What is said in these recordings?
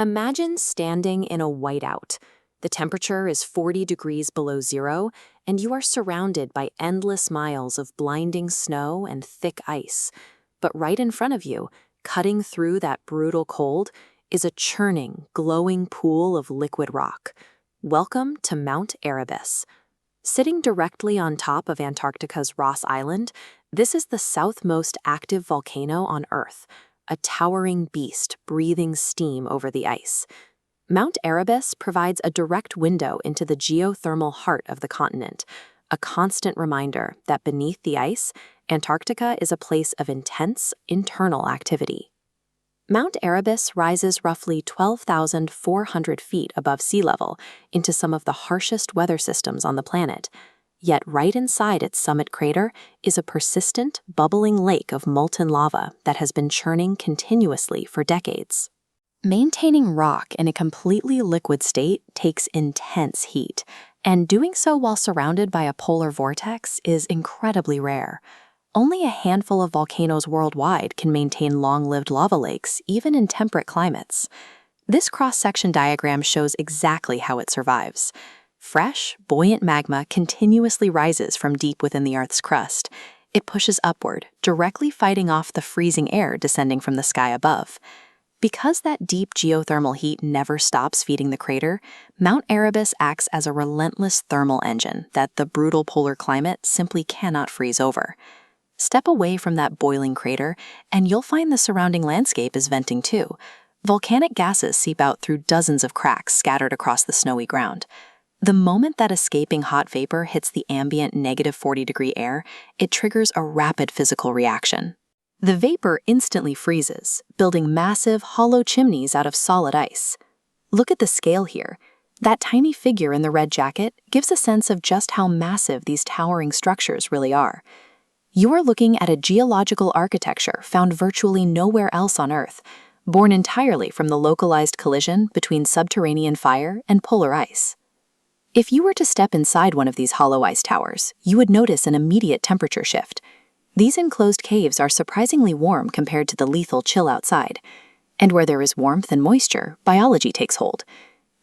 Imagine standing in a whiteout. The temperature is 40 degrees below zero, and you are surrounded by endless miles of blinding snow and thick ice. But right in front of you, cutting through that brutal cold, is a churning, glowing pool of liquid rock. Welcome to Mount Erebus. Sitting directly on top of Antarctica's Ross Island, this is the southmost active volcano on Earth, a towering beast breathing steam over the ice. Mount Erebus provides a direct window into the geothermal heart of the continent, a constant reminder that beneath the ice, Antarctica is a place of intense internal activity. Mount Erebus rises roughly 12,400 feet above sea level into some of the harshest weather systems on the planet. Yet right inside its summit crater is a persistent, bubbling lake of molten lava that has been churning continuously for decades. Maintaining rock in a completely liquid state takes intense heat, and doing so while surrounded by a polar vortex is incredibly rare. Only a handful of volcanoes worldwide can maintain long-lived lava lakes, even in temperate climates. This cross-section diagram shows exactly how it survives. Fresh, buoyant magma continuously rises from deep within the Earth's crust. It pushes upward, directly fighting off the freezing air descending from the sky above. Because that deep geothermal heat never stops feeding the crater, Mount Erebus acts as a relentless thermal engine that the brutal polar climate simply cannot freeze over. Step away from that boiling crater, and you'll find the surrounding landscape is venting too. Volcanic gases seep out through dozens of cracks scattered across the snowy ground. The moment that escaping hot vapor hits the ambient negative 40-degree air, it triggers a rapid physical reaction. The vapor instantly freezes, building massive, hollow chimneys out of solid ice. Look at the scale here. That tiny figure in the red jacket gives a sense of just how massive these towering structures really are. You are looking at a geological architecture found virtually nowhere else on Earth, born entirely from the localized collision between subterranean fire and polar ice. If you were to step inside one of these hollow ice towers, you would notice an immediate temperature shift. These enclosed caves are surprisingly warm compared to the lethal chill outside. And where there is warmth and moisture, biology takes hold.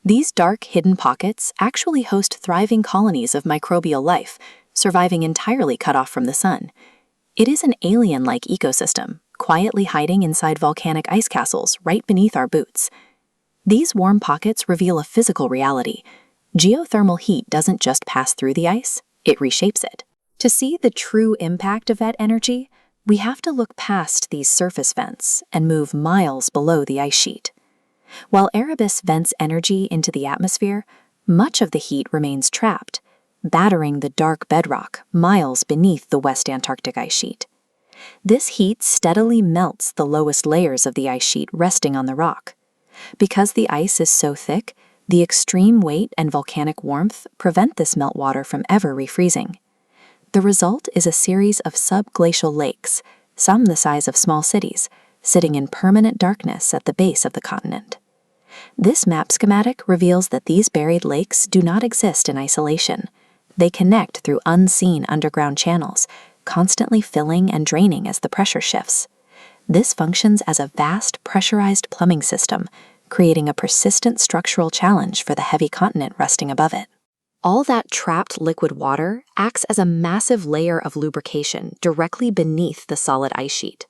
These dark, hidden pockets actually host thriving colonies of microbial life, surviving entirely cut off from the sun. It is an alien-like ecosystem, quietly hiding inside volcanic ice castles right beneath our boots. These warm pockets reveal a physical reality. Geothermal heat doesn't just pass through the ice, it reshapes it. To see the true impact of that energy, we have to look past these surface vents and move miles below the ice sheet. While Erebus vents energy into the atmosphere, much of the heat remains trapped, battering the dark bedrock miles beneath the West Antarctic ice sheet. This heat steadily melts the lowest layers of the ice sheet resting on the rock. Because the ice is so thick, the extreme weight and volcanic warmth prevent this meltwater from ever refreezing. The result is a series of subglacial lakes, some the size of small cities, sitting in permanent darkness at the base of the continent. This map schematic reveals that these buried lakes do not exist in isolation. They connect through unseen underground channels, constantly filling and draining as the pressure shifts. This functions as a vast pressurized plumbing system, creating a persistent structural challenge for the heavy continent resting above it. All that trapped liquid water acts as a massive layer of lubrication directly beneath the solid ice sheet.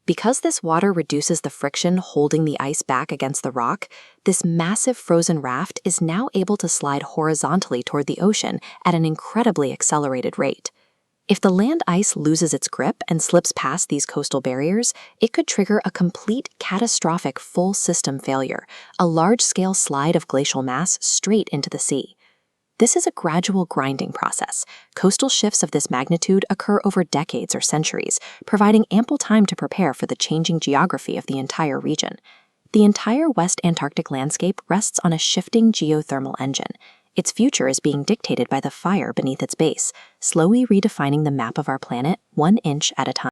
Because this water reduces the friction holding the ice back against the rock, this massive frozen raft is now able to slide horizontally toward the ocean at an incredibly accelerated rate. If the land ice loses its grip and slips past these coastal barriers, it could trigger a complete catastrophic full system failure, a large-scale slide of glacial mass straight into the sea. This is a gradual grinding process. Coastal shifts of this magnitude occur over decades or centuries, providing ample time to prepare for the changing geography of the entire region. The entire West Antarctic landscape rests on a shifting geothermal engine. Its future is being dictated by the fire beneath its base, slowly redefining the map of our planet 1 inch at a time.